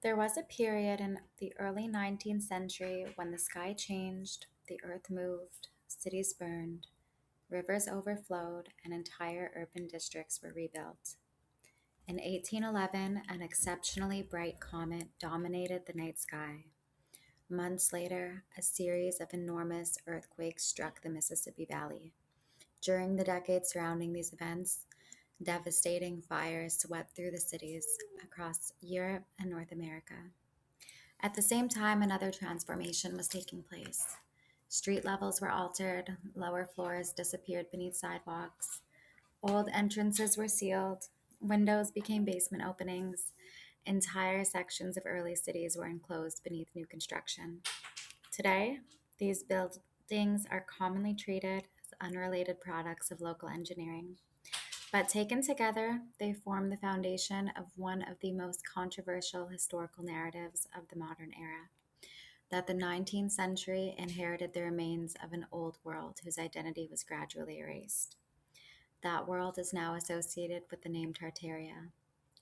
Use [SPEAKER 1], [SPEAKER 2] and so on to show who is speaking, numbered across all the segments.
[SPEAKER 1] There was a period in the early 19th century when the sky changed, the earth moved, cities burned, rivers overflowed, and entire urban districts were rebuilt. In 1811, an exceptionally bright comet dominated the night sky. Months later, a series of enormous earthquakes struck the Mississippi Valley. During the decades surrounding these events, devastating fires swept through the cities across Europe and North America. At the same time, another transformation was taking place. Street levels were altered, lower floors disappeared beneath sidewalks, old entrances were sealed, windows became basement openings, entire sections of early cities were enclosed beneath new construction. Today, these buildings are commonly treated as unrelated products of local engineering. But taken together, they form the foundation of one of the most controversial historical narratives of the modern era, that the 19th century inherited the remains of an old world whose identity was gradually erased. That world is now associated with the name Tartaria.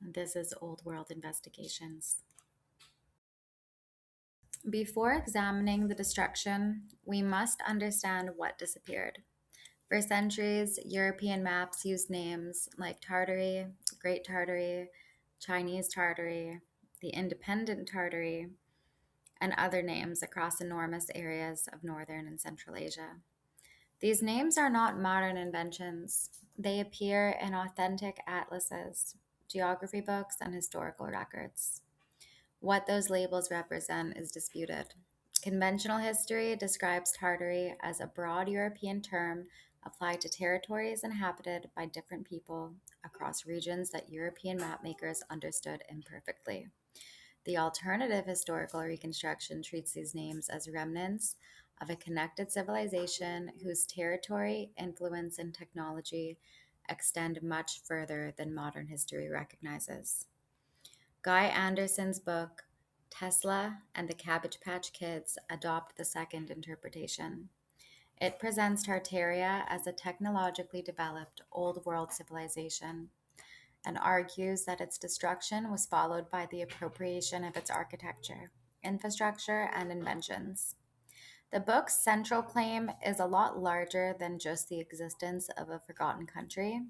[SPEAKER 1] This is Old World Investigations. Before examining the destruction, we must understand what disappeared. For centuries, European maps used names like Tartary, Great Tartary, Chinese Tartary, the Independent Tartary, and other names across enormous areas of northern and central Asia. These names are not modern inventions. They appear in authentic atlases, geography books, and historical records. What those labels represent is disputed. Conventional history describes Tartary as a broad European term applied to territories inhabited by different people across regions that European mapmakers understood imperfectly. The alternative historical reconstruction treats these names as remnants of a connected civilization whose territory, influence, and technology extend much further than modern history recognizes. Guy Anderson's book, Tesla and the Cabbage Patch Kids, adopt the second interpretation. It presents Tartaria as a technologically developed old world civilization and argues that its destruction was followed by the appropriation of its architecture, infrastructure, and inventions. The book's central claim is a lot larger than just the existence of a forgotten country.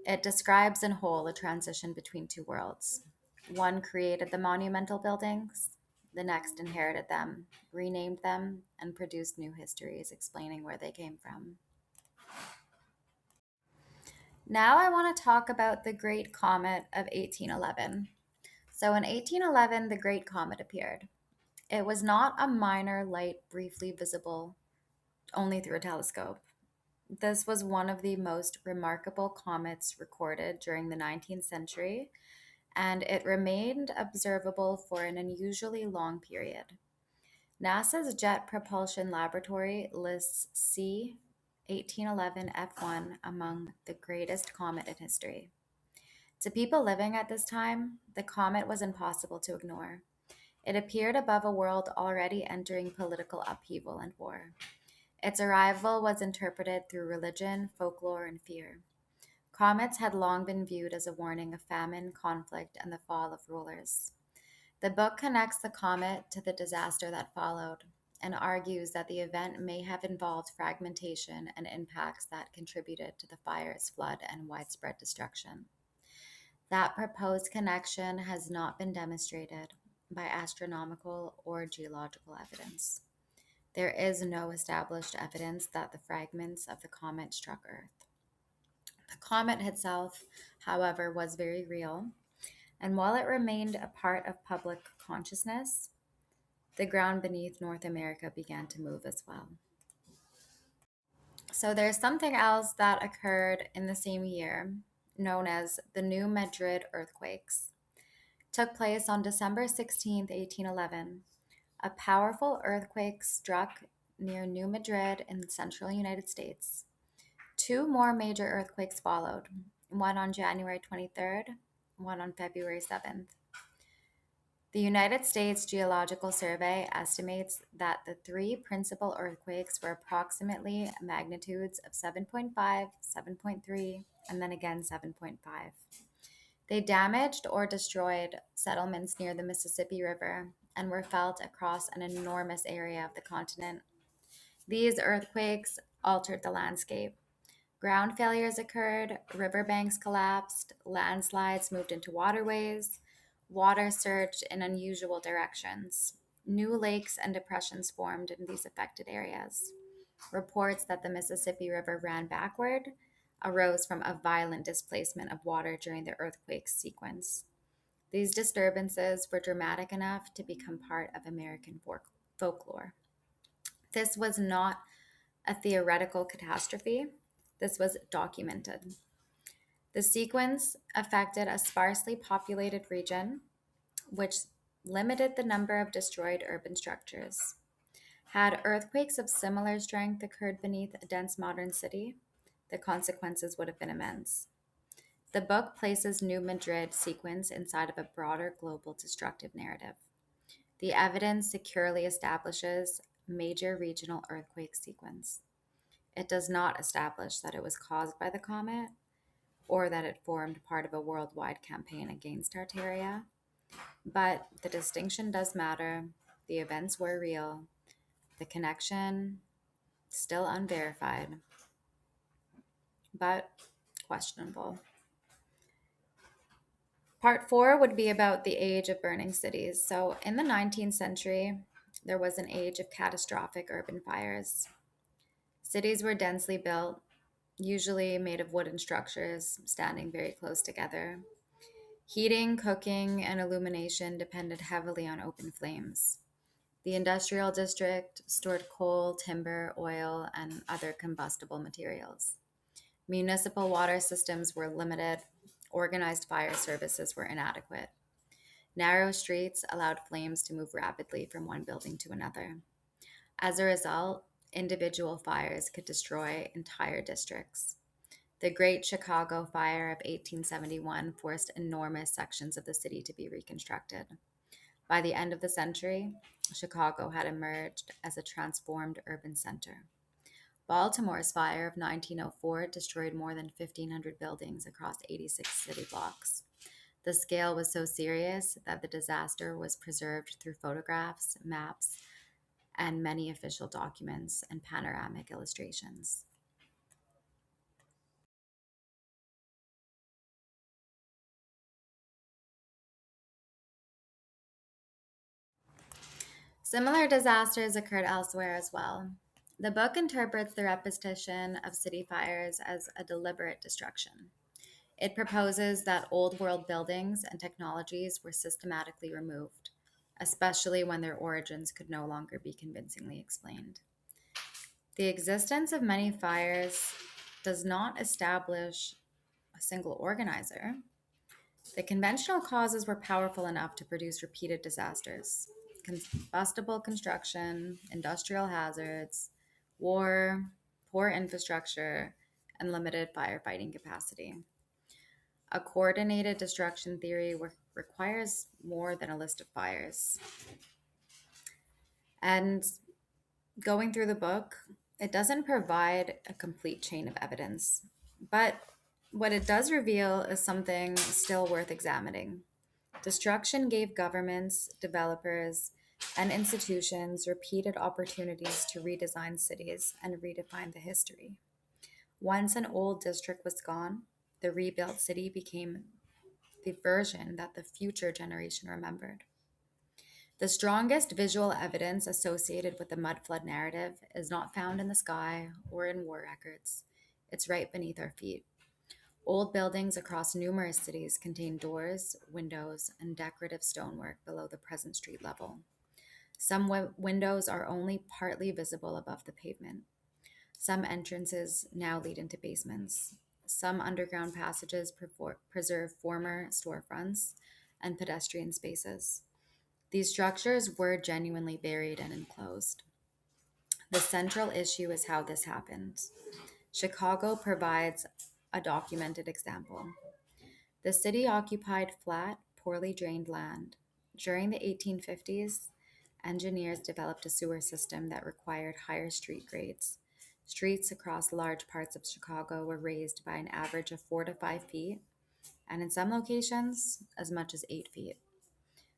[SPEAKER 1] It describes in whole a transition between two worlds. One created the monumental buildings, the next inherited them, renamed them, and produced new histories explaining where they came from. Now I want to talk about the Great Comet of 1811. So in 1811, the Great Comet appeared. It was not a minor light briefly visible only through a telescope. This was one of the most remarkable comets recorded during the 19th century, and it remained observable for an unusually long period. NASA's Jet Propulsion Laboratory lists C 1811 F1 among the greatest comet in history. To people living at this time, the comet was impossible to ignore. It appeared above a world already entering political upheaval and war. Its arrival was interpreted through religion, folklore, and fear. Comets had long been viewed as a warning of famine, conflict, and the fall of rulers. The book connects the comet to the disaster that followed and argues that the event may have involved fragmentation and impacts that contributed to the fire's flood and widespread destruction. That proposed connection has not been demonstrated by astronomical or geological evidence. There is no established evidence that the fragments of the comet struck Earth. The comet itself, however, was very real, and while it remained a part of public consciousness, the ground beneath North America began to move as well. So there's something else that occurred in the same year, known as the New Madrid earthquakes. It took place on December 16th, 1811. A powerful earthquake struck near New Madrid in the central United States. Two more major earthquakes followed, one on January 23rd, one on February 7th. The United States Geological Survey estimates that the three principal earthquakes were approximately magnitudes of 7.5, 7.3, and then again 7.5. They damaged or destroyed settlements near the Mississippi River and were felt across an enormous area of the continent. These earthquakes altered the landscape. Ground failures occurred, riverbanks collapsed, landslides moved into waterways, water surged in unusual directions. New lakes and depressions formed in these affected areas. Reports that the Mississippi River ran backward arose from a violent displacement of water during the earthquake sequence. These disturbances were dramatic enough to become part of American folklore. This was not a theoretical catastrophe, this was documented. The sequence affected a sparsely populated region, which limited the number of destroyed urban structures. Had earthquakes of similar strength occurred beneath a dense modern city, the consequences would have been immense. The book places New Madrid sequence inside of a broader global destructive narrative. The evidence securely establishes major regional earthquake sequence. It does not establish that it was caused by the comet or that it formed part of a worldwide campaign against Tartaria, but the distinction does matter. The events were real. The connection still unverified, but questionable. Part four would be about the age of burning cities. So, in the 19th century, there was an age of catastrophic urban fires. Cities were densely built, usually made of wooden structures standing very close together. Heating, cooking, and illumination depended heavily on open flames. The industrial district stored coal, timber, oil, and other combustible materials. Municipal water systems were limited, organized fire services were inadequate. Narrow streets allowed flames to move rapidly from one building to another. As a result, individual fires could destroy entire districts. The Great Chicago Fire of 1871 forced enormous sections of the city to be reconstructed. By the end of the century, Chicago had emerged as a transformed urban center. Baltimore's fire of 1904 destroyed more than 1,500 buildings across 86 city blocks. The scale was so serious that the disaster was preserved through photographs, maps, and many official documents and panoramic illustrations. Similar disasters occurred elsewhere as well. The book interprets the repetition of city fires as a deliberate destruction. It proposes that old world buildings and technologies were systematically removed, especially when their origins could no longer be convincingly explained. The existence of many fires does not establish a single organizer. The conventional causes were powerful enough to produce repeated disasters: combustible construction, industrial hazards, war, poor infrastructure, and limited firefighting capacity. A coordinated destruction theory requires more than a list of fires. And going through the book, it doesn't provide a complete chain of evidence, but what it does reveal is something still worth examining. Destruction gave governments, developers, and institutions repeated opportunities to redesign cities and redefine the history. Once an old district was gone, the rebuilt city became the version that the future generation remembered. The strongest visual evidence associated with the mud flood narrative is not found in the sky or in war records. It's right beneath our feet. Old buildings across numerous cities contain doors, windows, and decorative stonework below the present street level. Some windows are only partly visible above the pavement. Some entrances now lead into basements. Some underground passages preserve former storefronts and pedestrian spaces. These structures were genuinely buried and enclosed. The central issue is how this happened. Chicago provides a documented example. The city occupied flat, poorly drained land. During the 1850s, engineers developed a sewer system that required higher street grades. Streets across large parts of Chicago were raised by an average of 4 to 5 feet, and in some locations, as much as 8 feet.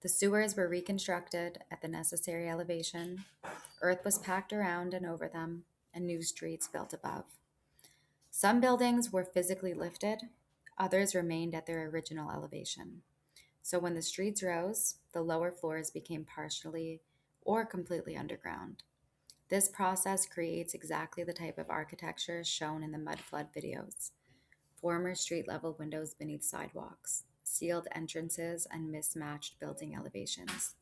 [SPEAKER 1] The sewers were reconstructed at the necessary elevation, earth was packed around and over them, and new streets built above. Some buildings were physically lifted, others remained at their original elevation. So when the streets rose, the lower floors became partially or completely underground. This process creates exactly the type of architecture shown in the mud flood videos: former street level windows beneath sidewalks, sealed entrances, and mismatched building elevations.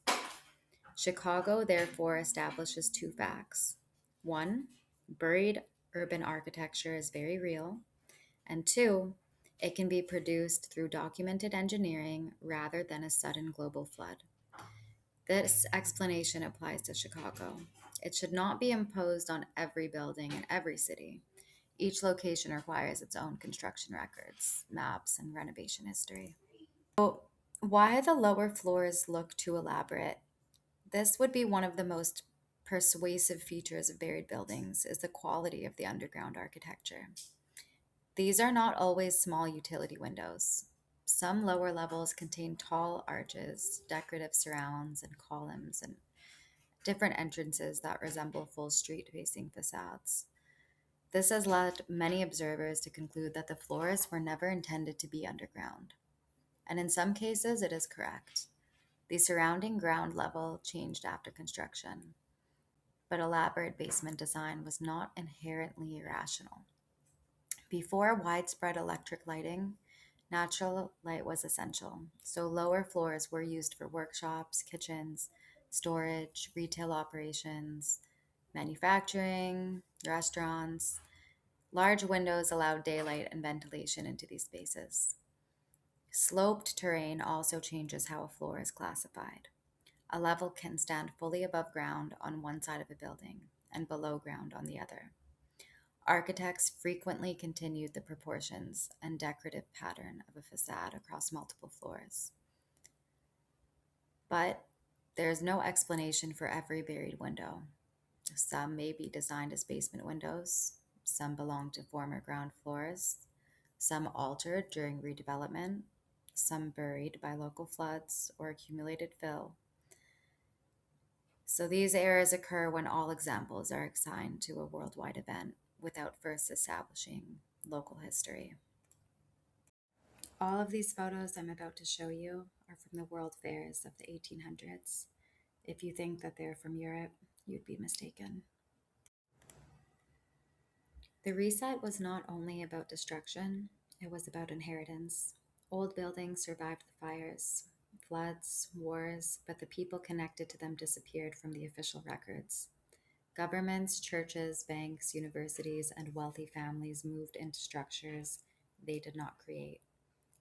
[SPEAKER 1] Chicago therefore establishes two facts. One, buried urban architecture is very real, and two, it can be produced through documented engineering rather than a sudden global flood. This explanation applies to Chicago. It should not be imposed on every building in every city. Each location requires its own construction records, maps, and renovation history. So, why the lower floors look too elaborate? This would be one of the most persuasive features of buried buildings is the quality of the underground architecture. These are not always small utility windows. Some lower levels contain tall arches, decorative surrounds, and columns, and different entrances that resemble full street facing facades. This has led many observers to conclude that the floors were never intended to be underground. And in some cases, it is correct. The surrounding ground level changed after construction, but elaborate basement design was not inherently irrational. Before widespread electric lighting, natural light was essential, so lower floors were used for workshops, kitchens, storage, retail operations, manufacturing, restaurants. Large windows allowed daylight and ventilation into these spaces. Sloped terrain also changes how a floor is classified. A level can stand fully above ground on one side of a building and below ground on the other. Architects frequently continued the proportions and decorative pattern of a facade across multiple floors. But there is no explanation for every buried window. Some may be designed as basement windows, some belong to former ground floors, some altered during redevelopment, some buried by local floods or accumulated fill. So these errors occur when all examples are assigned to a worldwide event without first establishing local history. All of these photos I'm about to show you are from the World Fairs of the 1800s. If you think that they're from Europe, you'd be mistaken. The reset was not only about destruction, it was about inheritance. Old buildings survived the fires, floods, wars, but the people connected to them disappeared from the official records. Governments, churches, banks, universities, and wealthy families moved into structures they did not create,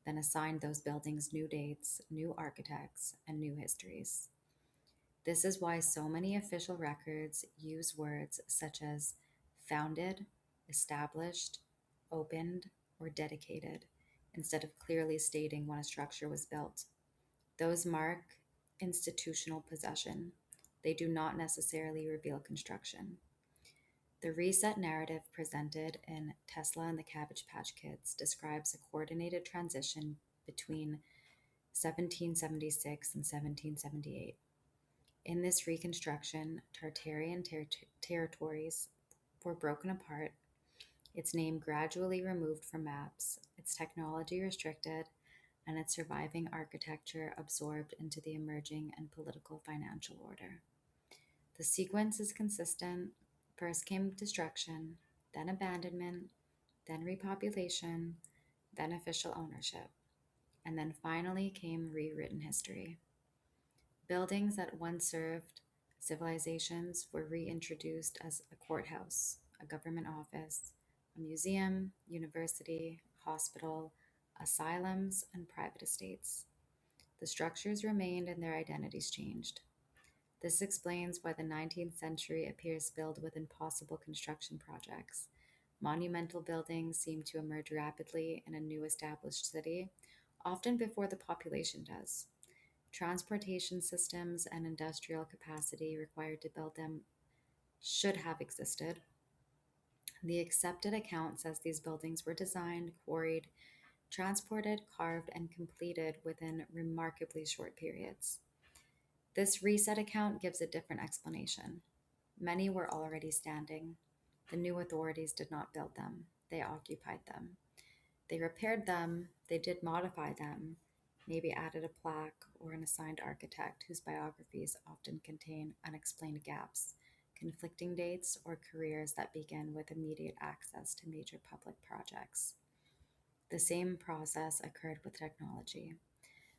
[SPEAKER 1] then assigned those buildings new dates, new architects, and new histories. This is why so many official records use words such as founded, established, opened, or dedicated instead of clearly stating when a structure was built. Those mark institutional possession. They do not necessarily reveal construction. The reset narrative presented in Tesla and the Cabbage Patch Kids describes a coordinated transition between 1776 and 1778. In this reconstruction, Tartarian territories were broken apart, its name gradually removed from maps, its technology restricted, and its surviving architecture absorbed into the emerging and political financial order. The sequence is consistent. First came destruction, then abandonment, then repopulation, then official ownership, and then finally came rewritten history. Buildings that once served civilizations were reintroduced as a courthouse, a government office, a museum, university, hospital, asylums, and private estates. The structures remained and their identities changed. This explains why the 19th century appears filled with impossible construction projects. Monumental buildings seem to emerge rapidly in a new established city, often before the population does. Transportation systems and industrial capacity required to build them should have existed. The accepted account says these buildings were designed, quarried, transported, carved, and completed within remarkably short periods. This reset account gives a different explanation. Many were already standing. The new authorities did not build them, they occupied them. They repaired them, they did modify them, maybe added a plaque or an assigned architect whose biographies often contain unexplained gaps, conflicting dates, or careers that begin with immediate access to major public projects. The same process occurred with technology.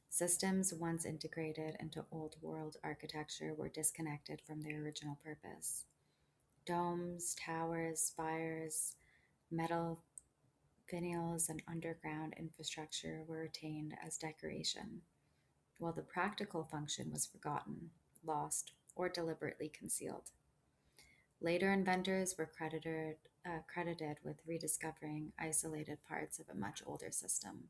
[SPEAKER 1] Systems once integrated into Old World architecture were disconnected from their original purpose. Domes, towers, spires, metal finials, and underground infrastructure were retained as decoration, while the practical function was forgotten, lost, or deliberately concealed. Later inventors were credited with rediscovering isolated parts of a much older system.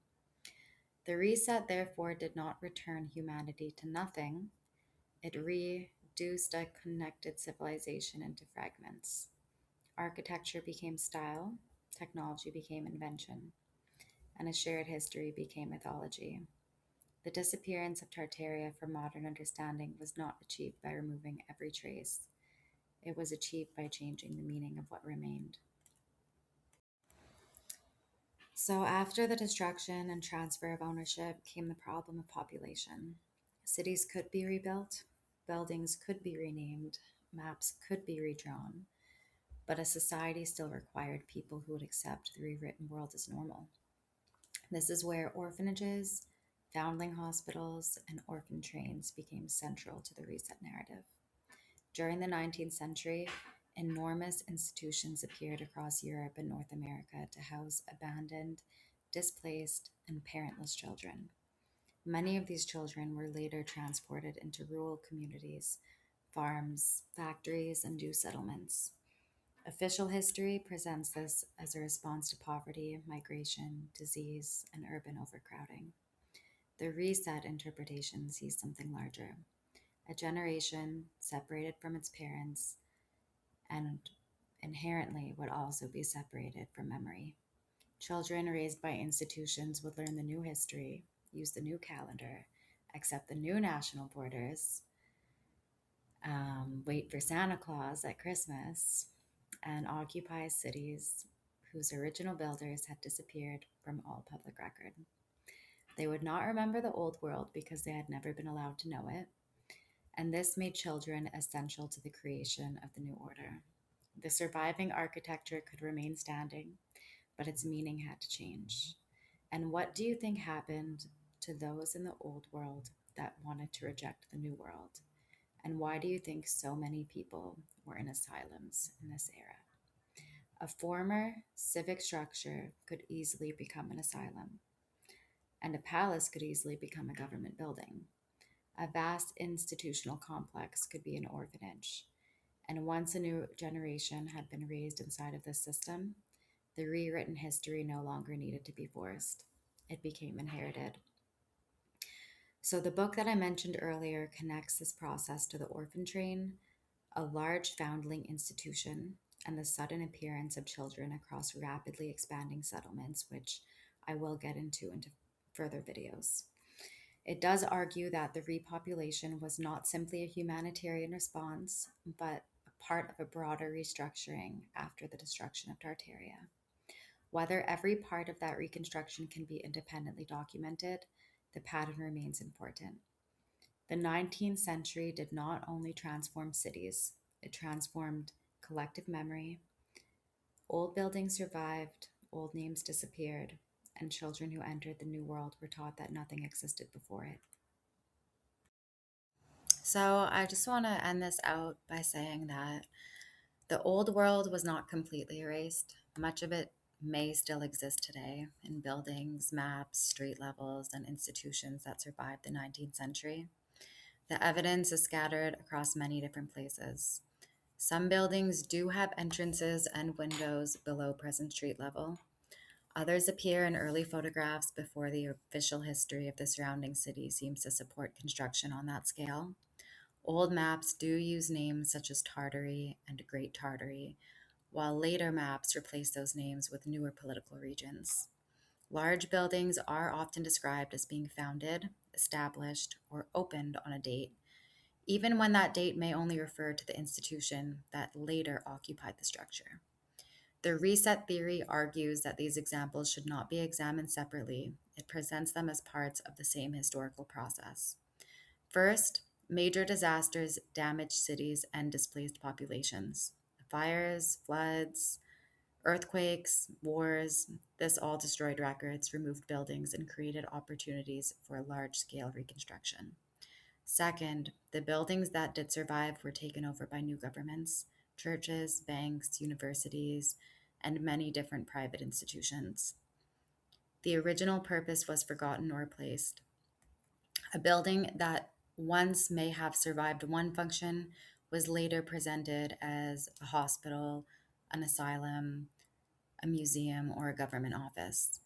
[SPEAKER 1] The reset, therefore, did not return humanity to nothing, it reduced a connected civilization into fragments. Architecture became style, technology became invention, and a shared history became mythology. The disappearance of Tartaria from modern understanding was not achieved by removing every trace. It was achieved by changing the meaning of what remained. So, after the destruction and transfer of ownership came the problem of population. Cities could be rebuilt, buildings could be renamed, maps could be redrawn, but a society still required people who would accept the rewritten world as normal. This is where orphanages, foundling hospitals, and orphan trains became central to the reset narrative. During the 19th century, enormous institutions appeared across Europe and North America to house abandoned, displaced, and parentless children. Many of these children were later transported into rural communities, farms, factories, and new settlements. Official history presents this as a response to poverty, migration, disease, and urban overcrowding. The reset interpretation sees something larger: a generation separated from its parents and inherently would also be separated from memory. Children raised by institutions would learn the new history, use the new calendar, accept the new national borders, wait for Santa Claus at Christmas, and occupy cities whose original builders had disappeared from all public record. They would not remember the old world because they had never been allowed to know it, and this made children essential to the creation of the new order. The surviving architecture could remain standing, but its meaning had to change. And what do you think happened to those in the old world that wanted to reject the new world? And why do you think so many people were in asylums in this era? A former civic structure could easily become an asylum, and a palace could easily become a government building. A vast institutional complex could be an orphanage. And once a new generation had been raised inside of this system, the rewritten history no longer needed to be forced. It became inherited. So, the book that I mentioned earlier connects this process to the orphan train, a large foundling institution, and the sudden appearance of children across rapidly expanding settlements, which I will get into further videos. It does argue that the repopulation was not simply a humanitarian response, but a part of a broader restructuring after the destruction of Tartaria. Whether every part of that reconstruction can be independently documented, the pattern remains important. The 19th century did not only transform cities, it transformed collective memory. Old buildings survived, old names disappeared, and children who entered the new world were taught that nothing existed before it. So I just want to end this out by saying that the old world was not completely erased. Much of it may still exist today in buildings, maps, street levels, and institutions that survived the 19th century. The evidence is scattered across many different places. Some buildings do have entrances and windows below present street level. Others appear in early photographs before the official history of the surrounding city seems to support construction on that scale. Old maps do use names such as Tartary and Great Tartary, while later maps replace those names with newer political regions. Large buildings are often described as being founded, established, or opened on a date, even when that date may only refer to the institution that later occupied the structure. The reset theory argues that these examples should not be examined separately. It presents them as parts of the same historical process. First, major disasters damaged cities and displaced populations. Fires, floods, earthquakes, wars, this all destroyed records, removed buildings, and created opportunities for large scale reconstruction. Second, the buildings that did survive were taken over by new governments, churches, banks, universities, and many different private institutions. The original purpose was forgotten or replaced. A building that once may have survived one function was later presented as a hospital, an asylum, a museum, or a government office.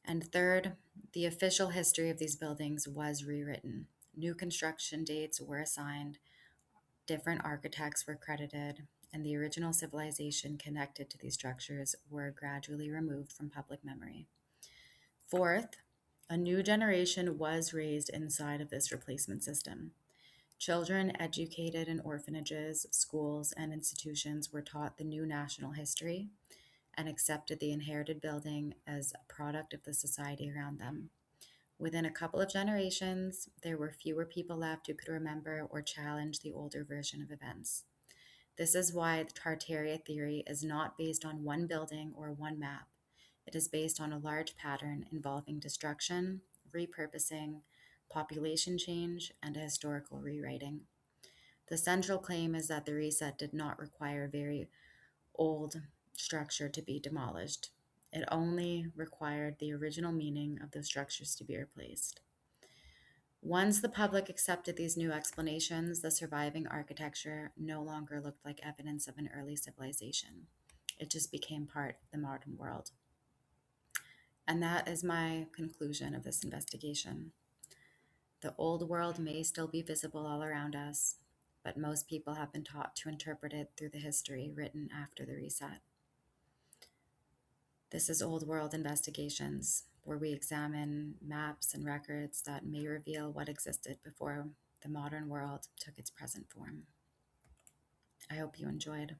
[SPEAKER 1] And third, the official history of these buildings was rewritten. New construction dates were assigned, different architects were credited, and the original civilization connected to these structures were gradually removed from public memory. Fourth, a new generation was raised inside of this replacement system. Children educated in orphanages, schools, and institutions were taught the new national history and accepted the inherited building as a product of the society around them. Within a couple of generations, there were fewer people left who could remember or challenge the older version of events. This is why the Tartaria theory is not based on one building or one map. It is based on a large pattern involving destruction, repurposing, population change, and a historical rewriting. The central claim is that the reset did not require very old structure to be demolished. It only required the original meaning of the structures to be replaced. Once the public accepted these new explanations, the surviving architecture no longer looked like evidence of an early civilization. It just became part of the modern world. And that is my conclusion of this investigation. The old world may still be visible all around us, but most people have been taught to interpret it through the history written after the reset. This is Old World Investigations, where we examine maps and records that may reveal what existed before the modern world took its present form. I hope you enjoyed.